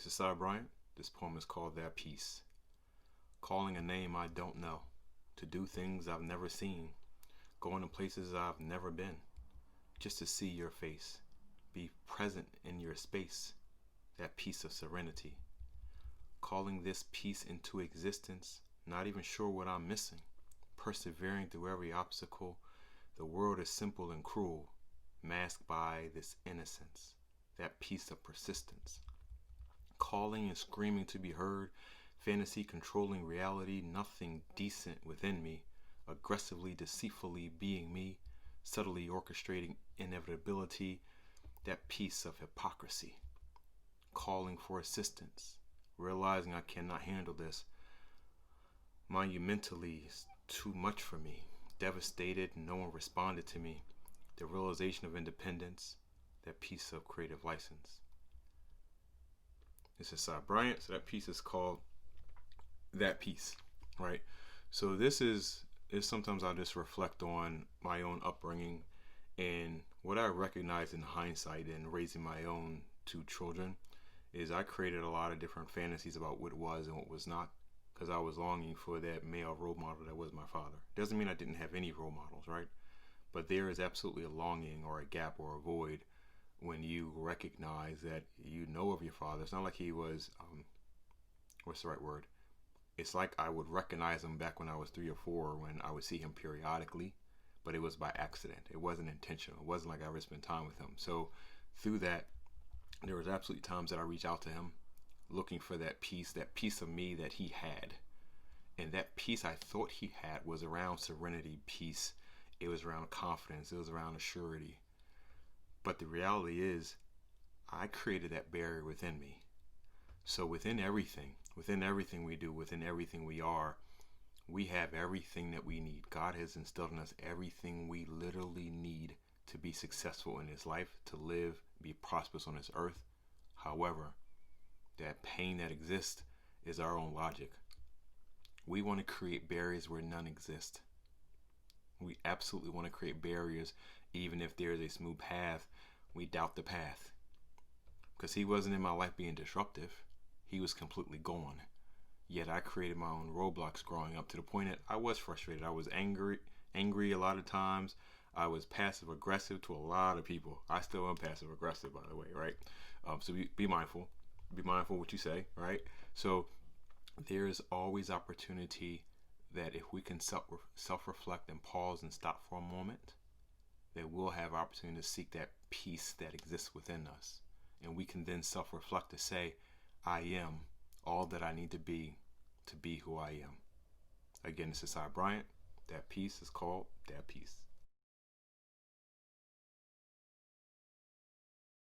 This is Cy Bryant. This poem is called That Peace. Calling a name I don't know, to do things I've never seen, going to places I've never been, just to see your face, be present in your space, that peace of serenity. Calling this peace into existence, not even sure what I'm missing, persevering through every obstacle. The world is simple and cruel, masked by this innocence, that peace of persistence. Calling and screaming to be heard, fantasy controlling reality, nothing decent within me, aggressively, deceitfully being me, subtly orchestrating inevitability, that piece of hypocrisy. Calling for assistance, realizing I cannot handle this. Monumentally is too much for me. Devastated, no one responded to me. The realization of independence, that piece of creative license. This is Cy Bryant. So that piece is called That Peace, right? So this is sometimes I'll just reflect on my own upbringing and what I recognize in hindsight in raising my own two children is I created a lot of different fantasies about what was and what was not because I was longing for that male role model that was my father. Doesn't mean I didn't have any role models, right? But there is absolutely a longing or a gap or a void when you recognize that you know of your father. It's not like he was, what's the right word? It's like I would recognize him back when I was 3 or 4 when I would see him periodically, but it was by accident. It wasn't intentional. It wasn't like I ever spent time with him. So through that, there was absolutely times that I reached out to him looking for that piece of me that he had. And that piece I thought he had was around serenity, peace. It was around confidence. It was around assurity. But the reality is, I created that barrier within me. So within everything we do, within everything we are, we have everything that we need. God has instilled in us everything we literally need to be successful in this life, to live, be prosperous on this earth. However, that pain that exists is our own logic. We want to create barriers where none exist. We absolutely want to create barriers, even if there is a smooth path. We doubt the path. Because he wasn't in my life being disruptive. He was completely gone. Yet I created my own roadblocks growing up to the point that I was frustrated. I was angry a lot of times. I was passive aggressive to a lot of people. I still am passive aggressive, by the way, right? So be mindful. Be mindful what you say, right? So there is always opportunity that if we can self-reflect and pause and stop for a moment, that we'll have opportunity to seek that peace that exists within us. And we can then self-reflect to say, I am all that I need to be who I am. Again, this is Cy Bryant. That piece is called That Peace.